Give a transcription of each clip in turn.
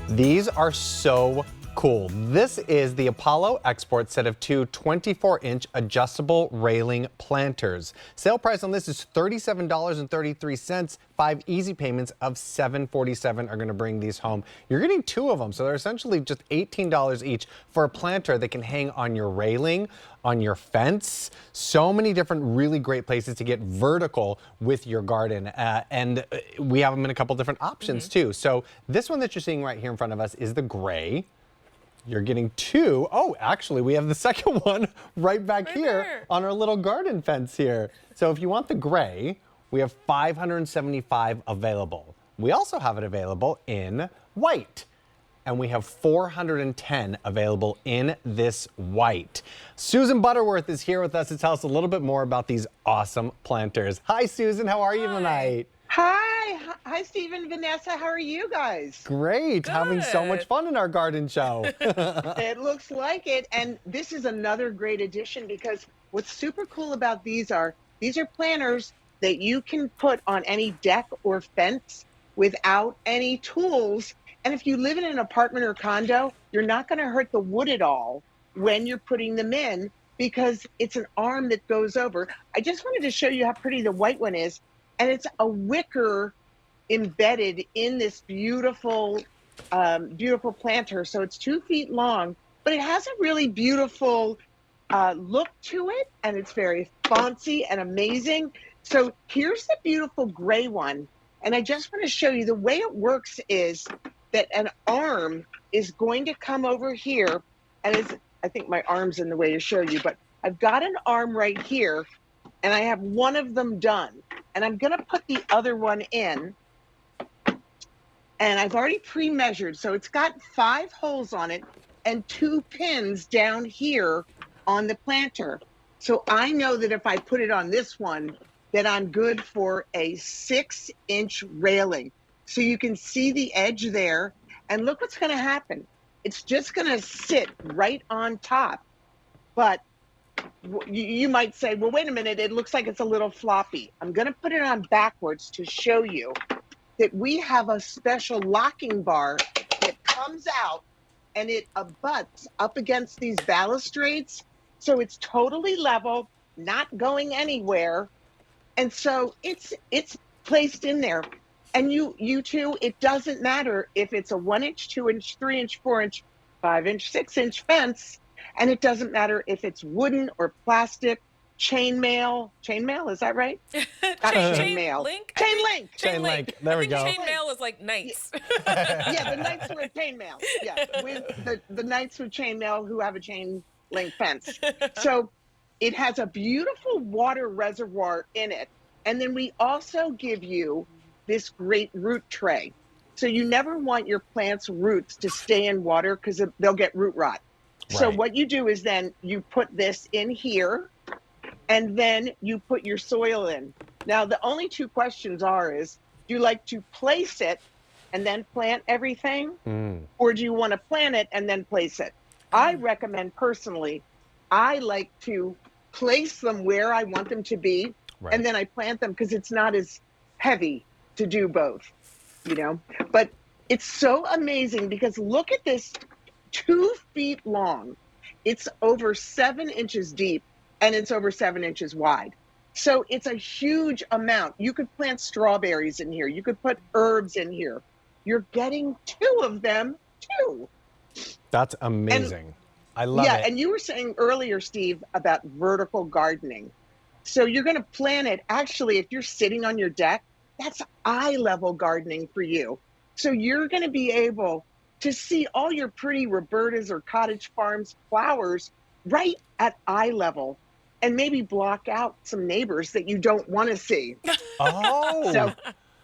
These are so cool. This is the Apollo Export set of two 24-inch adjustable railing planters. Sale price on this is $37.33. 5 easy payments of $747 are going to bring these home. You're getting two of them, so they're essentially just $18 each for a planter that can hang on your railing, on your fence. So many different really great places to get vertical with your garden. And we have them in a couple different options too. So this one that you're seeing right here in front of us is the gray. You're getting two. Oh, actually, we have the second one right back here there on our little garden fence here. So if you want the gray, we have 575 available. We also have it available in white. And we have 410 available in this white. Susan Butterworth is here with us to tell us a little bit more about these awesome planters. Hi, Susan. How are you tonight? Hi, Stephen, Vanessa. How are you guys? Great. Good. Having so much fun in our garden show. It looks like it. And this is another great addition because what's super cool about these are planters that you can put on any deck or fence without any tools. And if you live in an apartment or condo, you're not going to hurt the wood at all when you're putting them in because it's an arm that goes over. I just wanted to show you how pretty the white one is. And it's a wicker embedded in this beautiful, beautiful planter. So it's 2 feet long, but it has a really beautiful look to it. And it's very fancy and amazing. So here's the beautiful gray one. And I just want to show you the way it works is that an arm is going to come over here. And I think my arm's in the way to show you, but I've got an arm right here and I have one of them done. And I'm going to put the other one in. And I've already pre-measured. So it's got 5 holes on it and 2 pins down here on the planter. So I know that if I put it on this one, that I'm good for a 6-inch railing. So you can see the edge there. And look what's going to happen. It's just going to sit right on top. But you might say, well, wait a minute, it looks like it's a little floppy. I'm going to put it on backwards to show you that we have a special locking bar that comes out and it abuts up against these balustrades. So it's totally level, not going anywhere. And so it's placed in there. And you two, it doesn't matter if it's a 1-inch, 2-inch, 3-inch, 4-inch, 5-inch, 6-inch fence. And it doesn't matter if it's wooden or plastic, chainmail. Chainmail, is that right? Chain link? Chain link. There we go. Chainmail is like knights. Yeah, the knights with chainmail. Yeah, with the knights with chainmail who have a chain link fence. So it has a beautiful water reservoir in it. And then we also give you this great root tray. So you never want your plant's roots to stay in water because they'll get root rot. Right. So what you do is then you put this in here and then you put your soil in. Now, the only 2 questions is, do you like to place it and then plant everything? Or do you want to plant it and then place it? I recommend personally, I like to place them where I want them to be. Right. And then I plant them because it's not as heavy to do both, you know, but it's so amazing because look at this 2 feet long. It's over 7 inches deep and it's over 7 inches wide. So it's a huge amount. You could plant strawberries in here. You could put herbs in here. You're getting 2 of them too. That's amazing. I love it. Yeah, and you were saying earlier, Steve, about vertical gardening. So you're going to plant it. Actually, if you're sitting on your deck, that's eye level gardening for you. So you're going to be able to see all your pretty Robertas or Cottage Farms flowers right at eye level and maybe block out some neighbors that you don't want to see. Oh, so,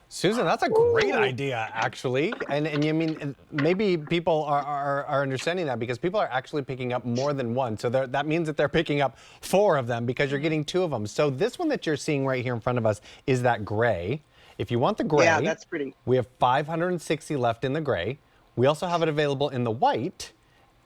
Susan, that's a great idea, actually. And you mean, maybe people are understanding that because people are actually picking up more than one. So that means that they're picking up 4 of them because you're getting 2 of them. So this one that you're seeing right here in front of us is that gray. If you want the gray, yeah, that's pretty. We have 560 left in the gray. We also have it available in the white.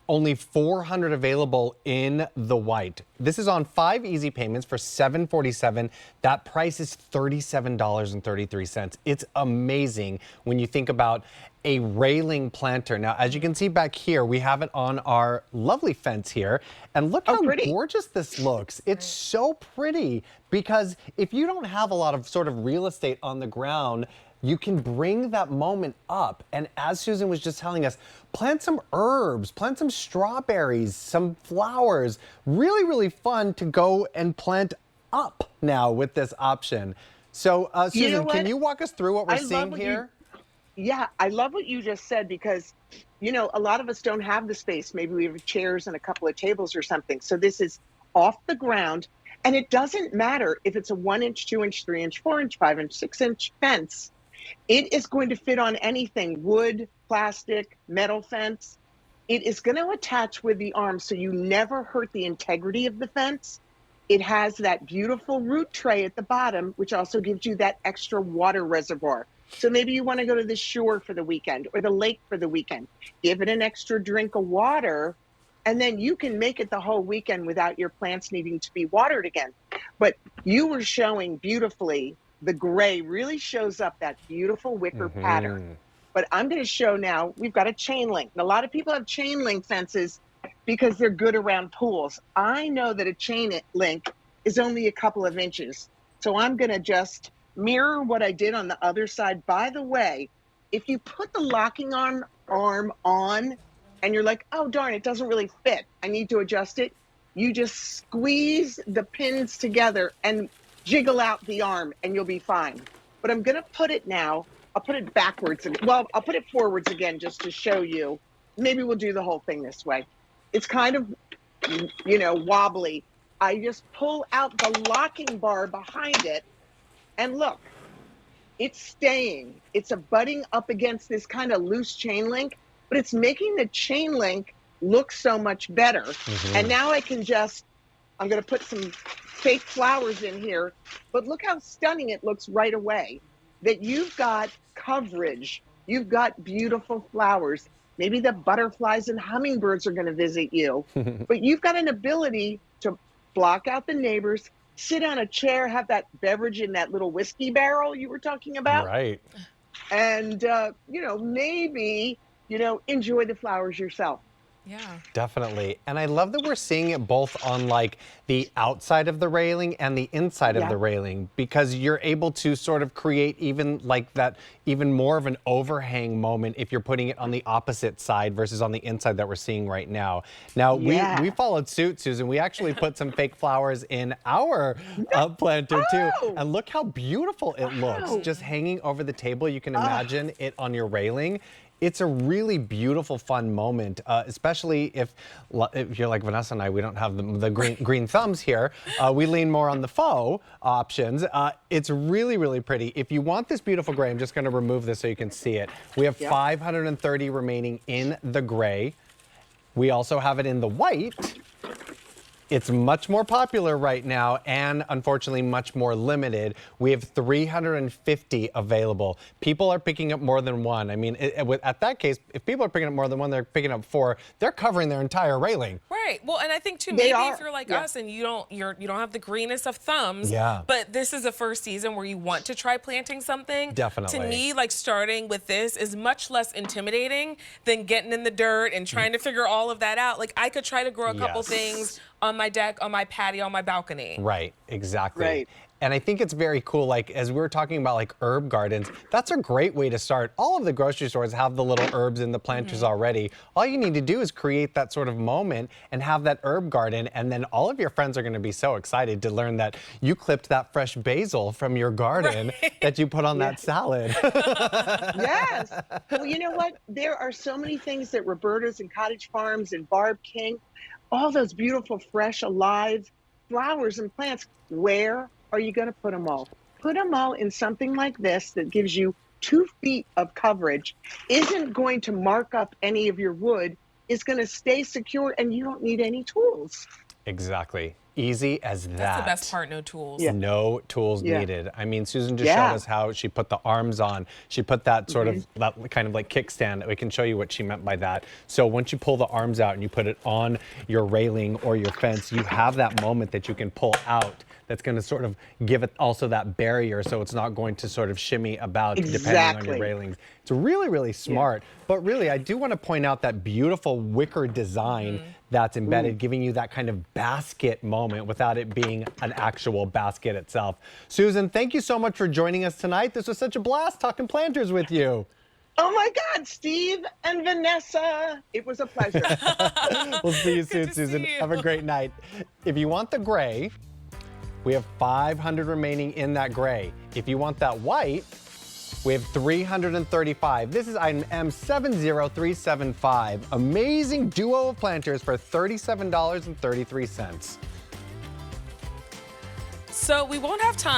Only 400 available in the white. This is on 5 easy payments for $747. That price is $37.33. It's amazing when you think about a railing planter. Now, as you can see back here, we have it on our lovely fence here. And look how pretty. gorgeous this looks. It's so pretty because if you don't have a lot of sort of real estate on the ground, you can bring that moment up. And as Susan was just telling us, plant some herbs, plant some strawberries, some flowers. Really, really fun to go and plant up now with this option. So, Susan, can you walk us through what we're seeing here? Yeah, I love what you just said because, you know, a lot of us don't have the space. Maybe we have chairs and a couple of tables or something. So this is off the ground. And it doesn't matter if it's a 1-inch, 2-inch, 3-inch, 4-inch, 5-inch, 6-inch fence. It is going to fit on anything, wood, plastic, metal fence. It is going to attach with the arm so you never hurt the integrity of the fence. It has that beautiful root tray at the bottom, which also gives you that extra water reservoir. So maybe you want to go to the shore for the weekend or the lake for the weekend. Give it an extra drink of water, and then you can make it the whole weekend without your plants needing to be watered again. But you were showing beautifully, the gray really shows up that beautiful wicker pattern. But I'm going to show now, we've got a chain link. And a lot of people have chain link fences because they're good around pools. I know that a chain link is only a couple of inches. So I'm going to just mirror what I did on the other side. By the way, if you put the locking arm on and you're like, oh darn, it doesn't really fit, I need to adjust it, you just squeeze the pins together and jiggle out the arm and you'll be fine. But I'm gonna put it now, I'll put it backwards, well, I'll put it forwards again just to show you. Maybe we'll do the whole thing this way. It's kind of, you know, wobbly. I just pull out the locking bar behind it. And look, it's staying. It's abutting up against this kind of loose chain link, but it's making the chain link look so much better. And now I can just, I'm going to put some fake flowers in here, but look how stunning it looks right away. That you've got coverage. You've got beautiful flowers. Maybe the butterflies and hummingbirds are going to visit you, but you've got an ability to block out the neighbors, sit on a chair, have that beverage in that little whiskey barrel you were talking about. Right. And, you know, maybe, you know, enjoy the flowers yourself. Yeah. Definitely. And I love that we're seeing it both on like the outside of the railing and the inside of the railing, because you're able to sort of create even like that, even more of an overhang moment if you're putting it on the opposite side versus on the inside that we're seeing right now. Now, we followed suit, Susan. We actually put some fake flowers in our planter too. And look how beautiful it looks just hanging over the table. You can imagine it on your railing. It's a really beautiful, fun moment, especially if you're like Vanessa and I, we don't have the green thumbs here. We lean more on the faux options. It's really, really pretty. If you want this beautiful gray, I'm just going to remove this so you can see it. We have 530 remaining in the gray. We also have it in the white. It's much more popular right now and unfortunately much more limited. We have 350 available. People are picking up more than one. I mean, at that case, if people are picking up more than one, they're picking up 4. They're covering their entire railing. Right. Well, and I think too, maybe if you're like us and you don't have the greenest of thumbs, but this is the first season where you want to try planting something. Definitely. To me, like starting with this is much less intimidating than getting in the dirt and trying to figure all of that out. Like I could try to grow a couple things on my deck, on my patio, on my balcony. Right, exactly. Right. And I think it's very cool, like, as we were talking about, like, herb gardens, that's a great way to start. All of the grocery stores have the little herbs in the planters already. All you need to do is create that sort of moment and have that herb garden, and then all of your friends are going to be so excited to learn that you clipped that fresh basil from your garden that you put on that salad. Yes. Well, you know what? There are so many things that Roberta's and Cottage Farms and Barb King, all those beautiful, fresh, alive flowers and plants. Where are you going to put them all? Put them all in something like this that gives you 2 feet of coverage, isn't going to mark up any of your wood, is going to stay secure, and you don't need any tools. Exactly. easy as that. That's the best part, no tools. Yeah. No tools Yeah. needed. I mean, Susan just Yeah. showed us how she put the arms on. She put that sort of, that kind of like kickstand. We can show you what she meant by that. So once you pull the arms out and you put it on your railing or your fence, you have that moment that you can pull out that's going to sort of give it also that barrier, so it's not going to sort of shimmy about depending on your railings. It's really, really smart. But really, I do want to point out that beautiful wicker design that's embedded, giving you that kind of basket moment without it being an actual basket itself. Susan, thank you so much for joining us tonight. This was such a blast talking planters with you. Oh my God, Steve and Vanessa. It was a pleasure. We'll see you soon, to Susan. see you. Have a great night. If you want the gray, we have 500 remaining in that gray. If you want that white, we have 335. This is item M70375. Amazing duo of planters for $37.33. So we won't have time.